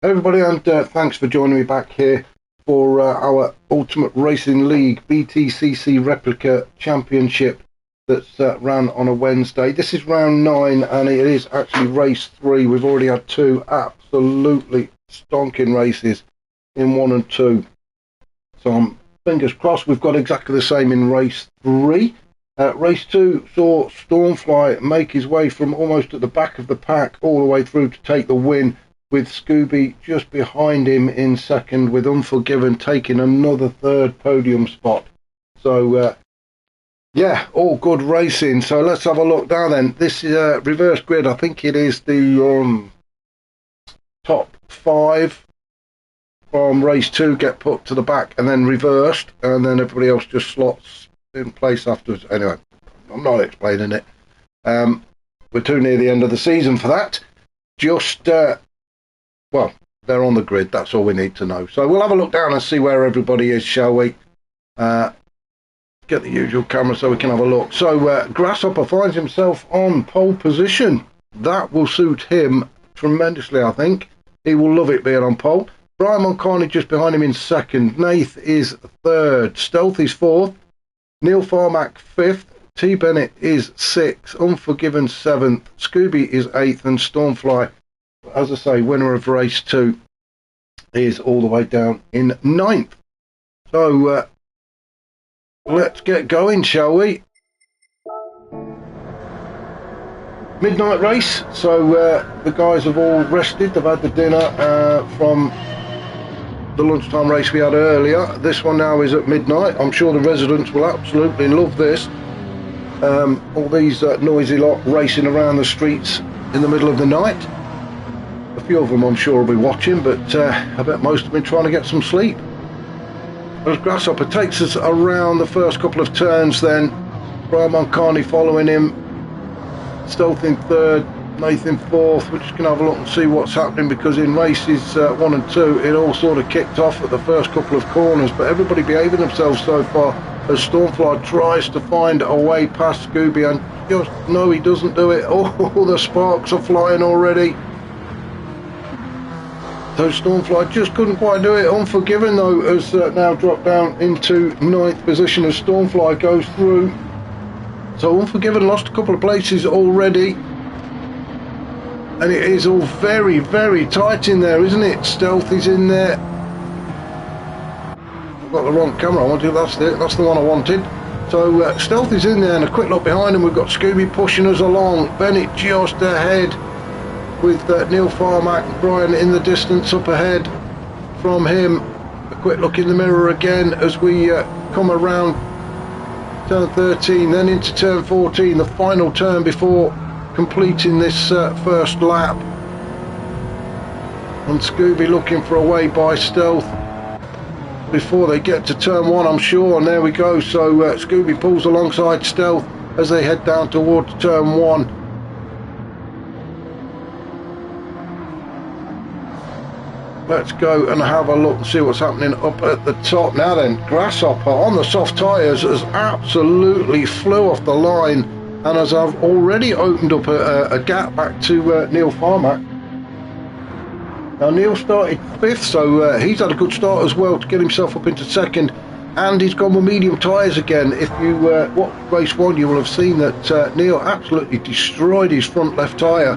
Everybody, and thanks for joining me back here for our Ultimate Racing League BTCC Replica Championship that's ran on a Wednesday. This is round 9 and it is actually race 3. We've already had 2 absolutely stonking races in 1 and 2. So I'm fingers crossed we've got exactly the same in race 3. Race 2 saw Stormfly make his way from almost at the back of the pack all the way through to take the win, with Scooby just behind him in second, with Unforgiven taking another third podium spot. So, yeah, all good racing. So let's have a look now then. This is a reverse grid. I think it is the top 5 from race 2 get put to the back and then reversed, and then everybody else just slots in place afterwards. Anyway, I'm not explaining it. We're too near the end of the season for that. Just... well, they're on the grid, that's all we need to know. So we'll have a look down and see where everybody is, shall we? Get the usual camera so we can have a look. So Grasshopper finds himself on pole position. That will suit him tremendously, I think. He will love it being on pole. Brian Moncani just behind him in second. Nath is third. Stealth is fourth. Neil Farmack 5th. T. Bennett is 6th. Unforgiven 7th. Scooby is 8th. And Stormfly, as I say, winner of race 2, is all the way down in 9th. So let's get going, shall we? Midnight race. So the guys have all rested. They've had the dinner from the lunchtime race we had earlier. This one now is at midnight. I'm sure the residents will absolutely love this. All these noisy lot racing around the streets in the middle of the night. A few of them I'm sure will be watching, but I bet most have been trying to get some sleep. As Grasshopper takes us around the first couple of turns then, Brian Moncani following him, Stealth in third, Nathan fourth. We're just going to have a look and see what's happening, because in races 1 and 2 it all sort of kicked off at the first couple of corners, but everybody behaving themselves so far as Stormfly tries to find a way past Scooby, and just no, he doesn't do it. Oh, the sparks are flying already. So Stormfly just couldn't quite do it. Unforgiven, though, has now dropped down into 9th position as Stormfly goes through. So Unforgiven lost a couple of places already. And it is all very, very tight in there, isn't it? Stealth is in there. I've got the wrong camera. I wanted, that's it. That's the one I wanted. So Stealth is in there, and a quick look behind him. We've got Scooby pushing us along. Bennett just ahead, with Neil Farmack, Brian in the distance up ahead from him. A quick look in the mirror again as we come around turn 13, then into turn 14, the final turn before completing this first lap. And Scooby looking for a way by Stealth before they get to turn 1, I'm sure, and there we go. So Scooby pulls alongside Stealth as they head down towards turn 1. Let's go and have a look and see what's happening up at the top. Now then, Grasshopper on the soft tyres has absolutely flew off the line, and as I've already opened up a gap back to Neil Farmack. Now Neil started 5th, so he's had a good start as well to get himself up into 2nd, and he's gone with medium tyres again. If you watched race 1, you will have seen that Neil absolutely destroyed his front left tyre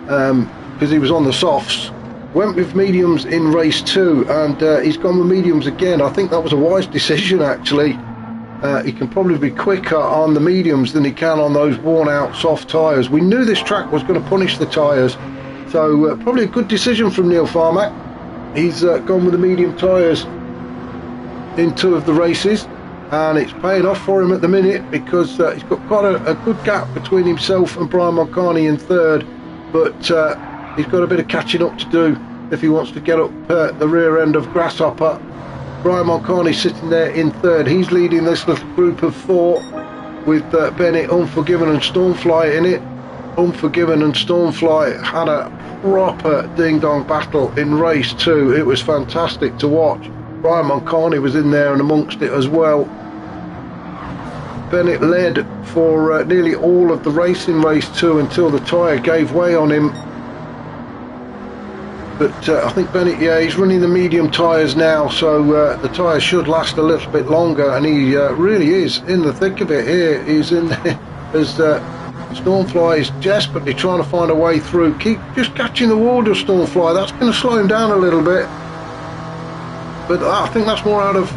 because he was on the softs. Went with mediums in race 2, and he's gone with mediums again. I think that was a wise decision, actually. He can probably be quicker on the mediums than he can on those worn out soft tyres. We knew this track was going to punish the tyres, so probably a good decision from Neil Farmack. He's gone with the medium tyres in 2 of the races, and it's paying off for him at the minute, because he's got quite a good gap between himself and Brian Moncani in 3rd, but he's got a bit of catching up to do if he wants to get up the rear end of Grasshopper. Brian Moncani sitting there in 3rd. He's leading this little group of 4 with Bennett, Unforgiven and Stormfly in it. Unforgiven and Stormfly had a proper ding-dong battle in race 2. It was fantastic to watch. Brian Moncani was in there and amongst it as well. Bennett led for nearly all of the race in race 2 until the tyre gave way on him. But I think Bennett, yeah, he's running the medium tyres now, so the tyres should last a little bit longer, and he really is in the thick of it here. He's in there as Stormfly is desperately trying to find a way through. Keep just catching the water, Stormfly. That's going to slow him down a little bit. But I think that's more out of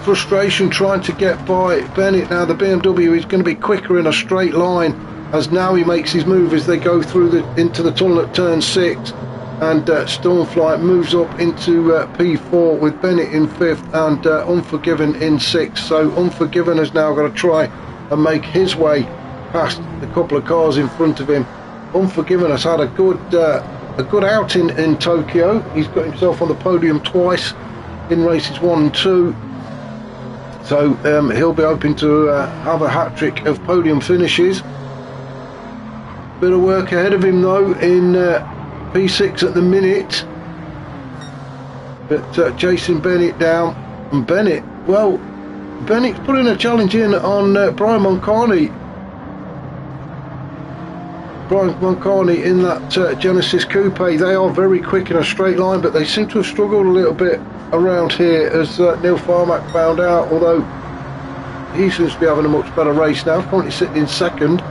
frustration trying to get by Bennett. Now the BMW is going to be quicker in a straight line, as now he makes his move as they go through into the tunnel at turn 6. And Stormfly moves up into P4 with Bennett in 5th and Unforgiven in 6th. So Unforgiven has now got to try and make his way past the couple of cars in front of him. Unforgiven has had a good outing in Tokyo. He's got himself on the podium twice in races 1 and 2. So he'll be hoping to have a hat-trick of podium finishes. Bit of work ahead of him though in P6 at the minute, but chasing Bennett down. And Bennett, well, Bennett's putting a challenge in on Brian Moncani. Brian Moncani in that Genesis Coupe. They are very quick in a straight line, but they seem to have struggled a little bit around here, as Neil Farmack found out, although he seems to be having a much better race now, currently sitting in 2nd.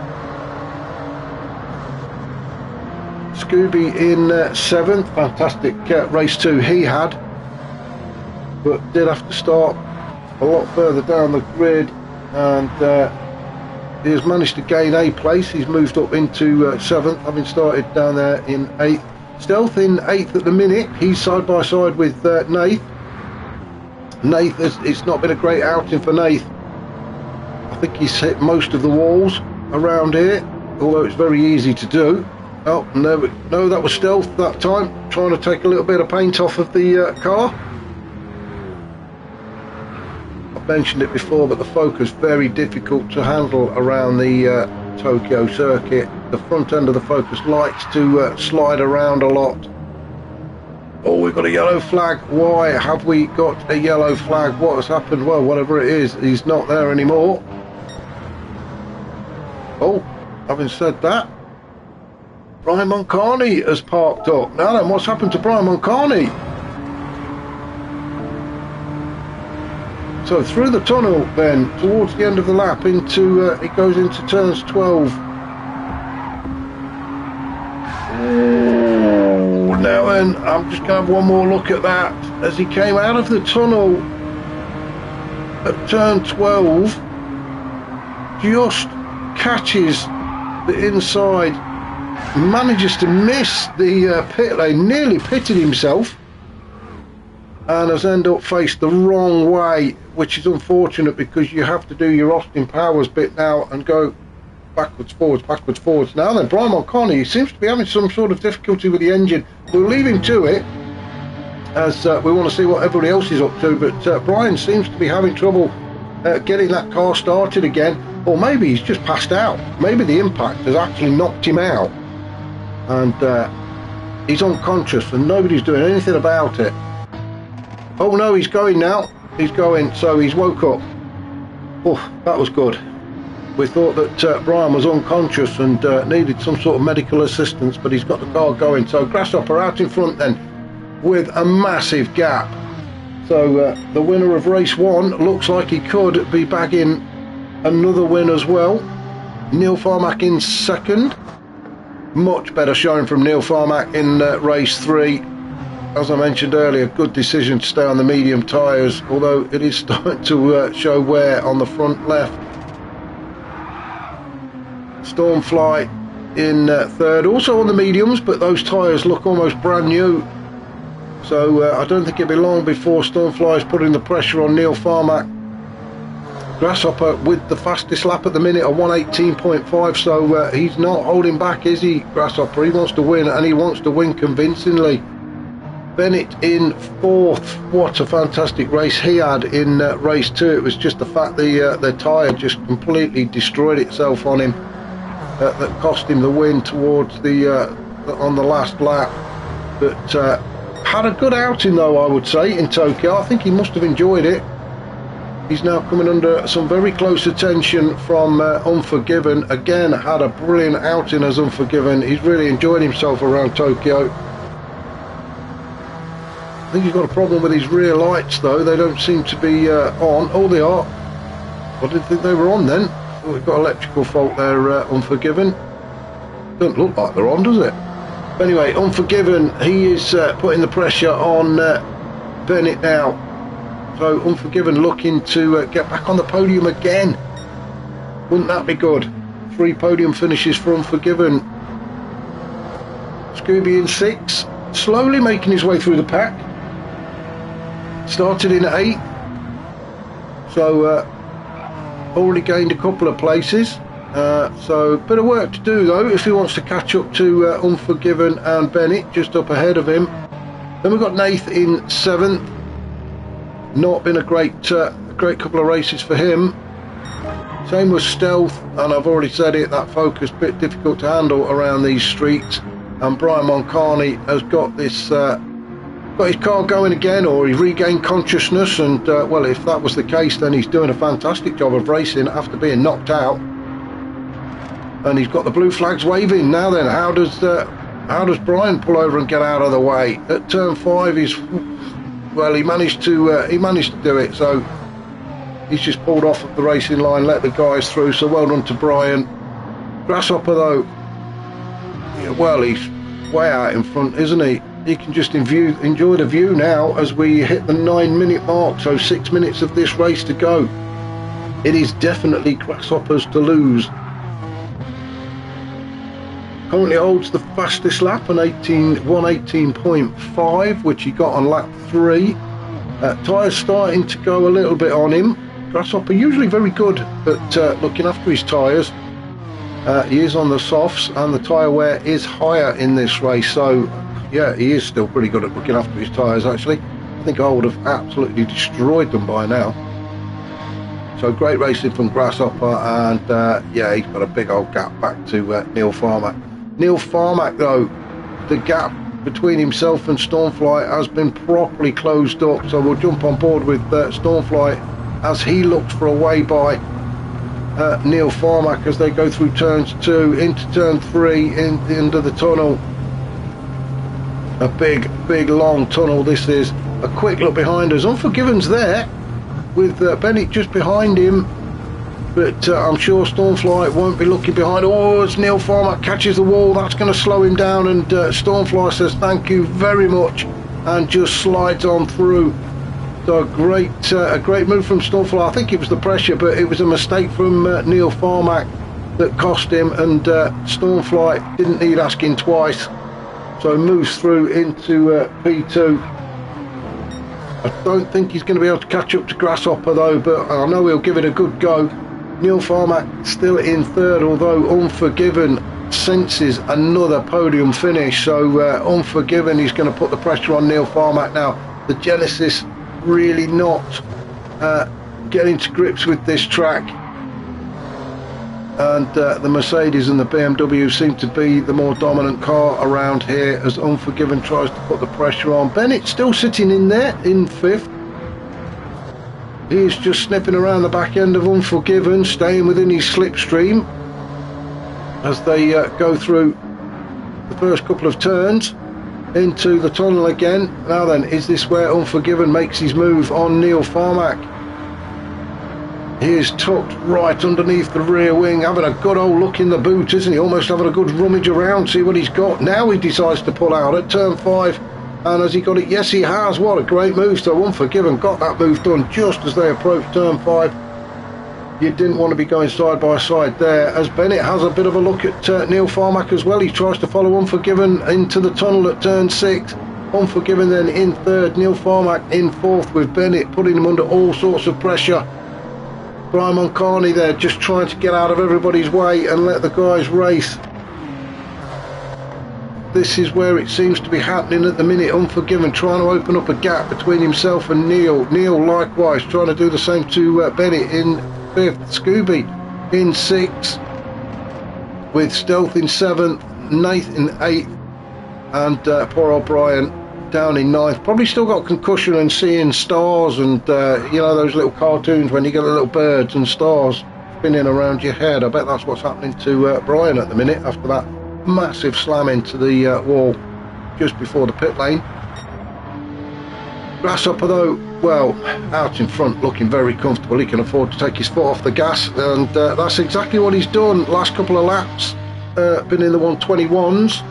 Scooby in 7th, fantastic race 2 he had, but did have to start a lot further down the grid, and he has managed to gain a place. He's moved up into 7th, having started down there in 8th. Stealth in 8th at the minute. He's side by side with Nath. Nath, it's not been a great outing for Nath. I think he's hit most of the walls around here, although it's very easy to do. Oh, no, that was Stealth that time, trying to take a little bit of paint off of the car. I've mentioned it before, but the Focus very difficult to handle around the Tokyo circuit. The front end of the Focus likes to slide around a lot. Oh, we've got a yellow flag. Why have we got a yellow flag? What has happened? Well, whatever it is, he's not there anymore. Oh, having said that, Brian Moncani has parked up. Now then, what's happened to Brian Moncani? So through the tunnel then, towards the end of the lap, into it goes into turns 12. Ooh, now then, I'm just going to have one more look at that. As he came out of the tunnel at turn 12, just catches the inside, manages to miss the pit lane, nearly pitted himself, and has ended up faced the wrong way, which is unfortunate because you have to do your Austin Powers bit now and go backwards, forwards. Now then, Brian Moncani seems to be having some sort of difficulty with the engine. We'll leave him to it, as we want to see what everybody else is up to, but Brian seems to be having trouble getting that car started again, or maybe he's just passed out. Maybe the impact has actually knocked him out, and he's unconscious and nobody's doing anything about it. Oh no, he's going now. He's going, so he's woke up. Oh, that was good. We thought that Brian was unconscious and needed some sort of medical assistance, but he's got the car going. So Grasshopper out in front then with a massive gap. So the winner of race 1 looks like he could be bagging another win as well. Neil Farmack in 2nd. Much better showing from Neil Farmack in race 3. As I mentioned earlier, good decision to stay on the medium tyres, although it is starting to show wear on the front left. Stormfly in 3rd, also on the mediums, but those tyres look almost brand new. So I don't think it'll be long before Stormfly is putting the pressure on Neil Farmack. Grasshopper with the fastest lap at the minute of 1:18.5, so he's not holding back, is he, Grasshopper? He wants to win, and he wants to win convincingly. Bennett in 4th. What a fantastic race he had in race 2. It was just the fact the tyre just completely destroyed itself on him that cost him the win towards on the last lap. But had a good outing though, I would say, in Tokyo. I think he must have enjoyed it. He's now coming under some very close attention from Unforgiven. Again, had a brilliant outing as Unforgiven. He's really enjoyed himself around Tokyo. I think he's got a problem with his rear lights though. They don't seem to be on. Oh, they are. I didn't think they were on then. Oh, we've got electrical fault there, Unforgiven. Doesn't look like they're on, does it? Anyway, Unforgiven, he is putting the pressure on Bennett now. So Unforgiven looking to get back on the podium again. Wouldn't that be good? 3 podium finishes for Unforgiven. Scooby in 6, slowly making his way through the pack. Started in 8th, so already gained a couple of places. So a bit of work to do though if he wants to catch up to Unforgiven and Bennett, just up ahead of him. Then we've got Nath in 7th. Not been a great couple of races for him. Same with Stealth, and I've already said it, that Focus bit difficult to handle around these streets. And Brian Moncani has got this got his car going again, or he regained consciousness, and well, if that was the case, then he's doing a fantastic job of racing after being knocked out. And he's got the blue flags waving. Now then, how does Brian pull over and get out of the way? At turn 5, he's, well, he managed to do it, so he's just pulled off of the racing line, let the guys through, so well done to Brian. Grasshopper though, yeah, well, he's way out in front, isn't he? He can just enjoy the view now as we hit the 9-minute mark, so 6 minutes of this race to go. It is definitely Grasshoppers to lose. Currently holds the fastest lap, an 118.5, which he got on lap 3. Tyres starting to go a little bit on him. Grasshopper usually very good at looking after his tyres. He is on the softs, and the tyre wear is higher in this race, so yeah, he is still pretty good at looking after his tyres actually. I think I would have absolutely destroyed them by now. So great racing from Grasshopper, and yeah, he's got a big old gap back to Neil Farmack. Neil Farmack though, the gap between himself and Stormfly has been properly closed up, so we'll jump on board with Stormfly as he looks for a way by Neil Farmack as they go through turns 2 into turn 3 into the tunnel. A big long tunnel this is. A quick look behind us. Unforgiven's there with Bennett just behind him, but I'm sure Stormfly won't be looking behind. Oh, as Neil Farmack catches the wall, that's going to slow him down, and Stormfly says thank you very much and just slides on through. So a great move from Stormfly. I think it was the pressure, but it was a mistake from Neil Farmack that cost him, and Stormfly didn't need asking twice, so moves through into P2. I don't think he's going to be able to catch up to Grasshopper though, but I know he'll give it a good go. Neil Farmack still in 3rd, although Unforgiven senses another podium finish, so Unforgiven is going to put the pressure on Neil Farmack now. The Genesis really not getting to grips with this track, and the Mercedes and the BMW seem to be the more dominant car around here as Unforgiven tries to put the pressure on. Bennett still sitting in there in 5th. He is just snipping around the back end of Unforgiven, staying within his slipstream as they go through the first couple of turns into the tunnel again. Now then, is this where Unforgiven makes his move on Neil Farmack? He is tucked right underneath the rear wing, having a good old look in the boot, isn't he? Almost having a good rummage around, see what he's got. Now he decides to pull out at turn 5, and has he got it? Yes, he has. What a great move. So Unforgiven got that move done just as they approach turn 5. You didn't want to be going side by side there, as Bennett has a bit of a look at Neil Farmack as well. He tries to follow Unforgiven into the tunnel at turn 6. Unforgiven then in 3rd, Neil Farmack in 4th, with Bennett putting him under all sorts of pressure. Brian Moncani there just trying to get out of everybody's way and let the guys race. This is where it seems to be happening at the minute. Unforgiven trying to open up a gap between himself and Neil. Neil likewise trying to do the same to Bennett in 5th. Scooby in 6th, with Stealth in 7th, Nath in 8th, and poor old Brian down in 9th. Probably still got concussion and seeing stars, and you know those little cartoons when you get the little birds and stars spinning around your head. I bet that's what's happening to Brian at the minute after that massive slam into the wall just before the pit lane. Grasshopper though, well, out in front looking very comfortable. He can afford to take his foot off the gas, and that's exactly what he's done. Last couple of laps, been in the 121s,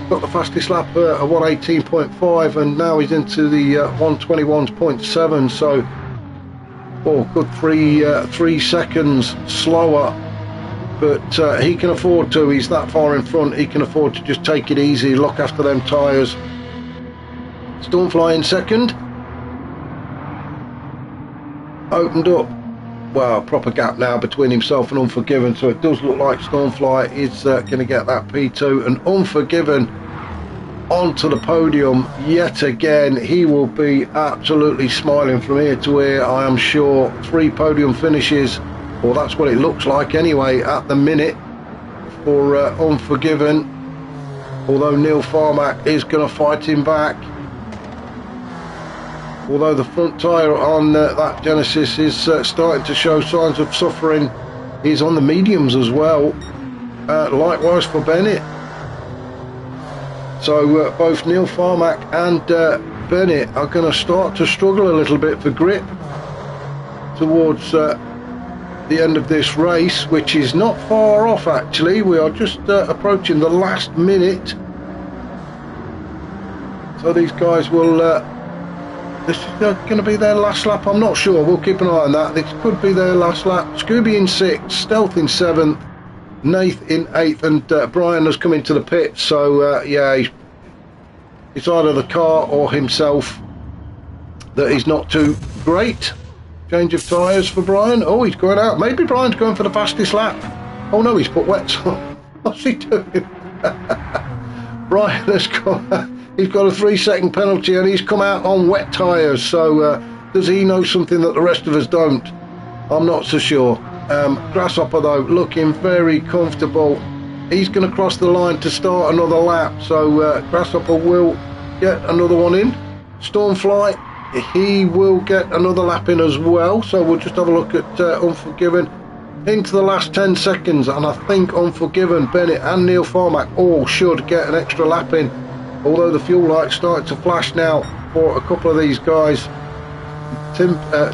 got the fastest lap at 118.5, and now he's into the 121.7, so good 3 seconds slower, but he can afford to. He's that far in front, he can afford to just take it easy, look after them tyres. Stormfly in second, opened up, well, proper gap now between himself and Unforgiven, so it does look like Stormfly is going to get that P2, and Unforgiven onto the podium yet again. He will be absolutely smiling from ear to ear, I am sure. 3 podium finishes, or that's what it looks like anyway at the minute for Unforgiven, although Neil Farmack is going to fight him back. Although the front tyre on that Genesis is starting to show signs of suffering, he's on the mediums as well, likewise for Bennett. So both Neil Farmack and Bennett are going to start to struggle a little bit for grip towards the end of this race, which is not far off actually. We are just approaching the last minute, so these guys will this is going to be their last lap. I'm not sure, we'll keep an eye on that. This could be their last lap. Scooby in 6th, Stealth in 7th, Nath in 8th, and Brian has come into the pit, so yeah, it's either the car or himself that is not too great. Change of tyres for Brian. Oh, he's going out. Maybe Brian's going for the fastest lap. Oh no, he's put wets on. What's he doing? Brian has come. He's got a 3-second penalty and he's come out on wet tyres, so does he know something that the rest of us don't? I'm not so sure. Grasshopper though, looking very comfortable. He's going to cross the line to start another lap, so Grasshopper will get another one in. Stormfly, he will get another lap in as well, so we'll just have a look at Unforgiven into the last 10 seconds, and I think Unforgiven, Bennett and Neil Farmack all should get an extra lap in, although the fuel light's starting to flash now for a couple of these guys. Tim, I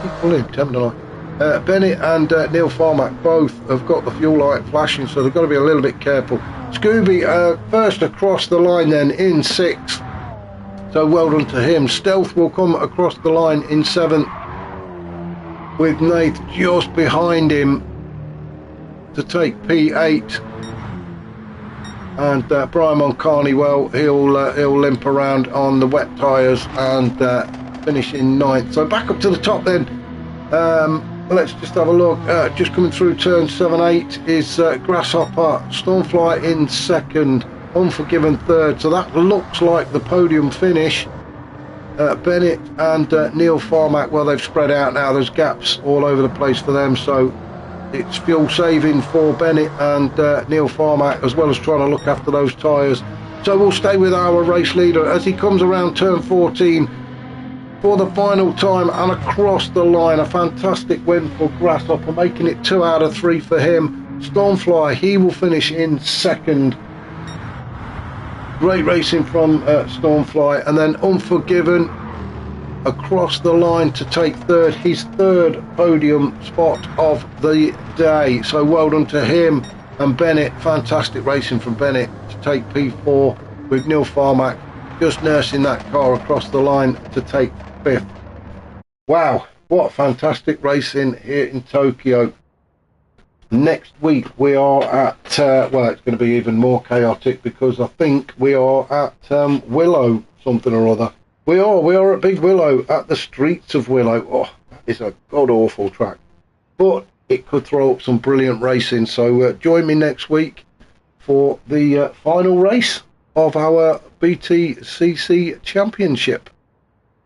keep calling him Tim, don't I? Bennett and Neil Farmack both have got the fuel light flashing, so they've got to be a little bit careful. Scooby first across the line then in 6th, so well done to him. Stealth will come across the line in 7th, with Nath just behind him to take P8. And Brian Moncani, well, he'll limp around on the wet tyres and finish in 9th. So back up to the top then. Let's just have a look. Just coming through turn 7-8 is Grasshopper, Stormfly in 2nd, Unforgiven 3rd. So that looks like the podium finish. Bennett and Neil Farmack, well, they've spread out now. There's gaps all over the place for them, so it's fuel saving for Bennett and Neil Farmack, as well as trying to look after those tyres. So we'll stay with our race leader as he comes around turn 14 for the final time and across the line. A fantastic win for Grasshopper, making it 2 out of 3 for him. Stormfly, he will finish in 2nd. Great racing from Stormfly. And then Unforgiven across the line to take 3rd, his 3rd podium spot of the day, so well done to him. And Bennett, fantastic racing from Bennett to take P4, with Neil Farmack just nursing that car across the line to take 5th. Wow, what fantastic racing here in Tokyo. Next week we are at well, it's going to be even more chaotic, because I think we are at Willow something or other. We are at Big Willow, at the streets of Willow. Oh, it's a god-awful track, but it could throw up some brilliant racing. So join me next week for the final race of our BTCC Championship.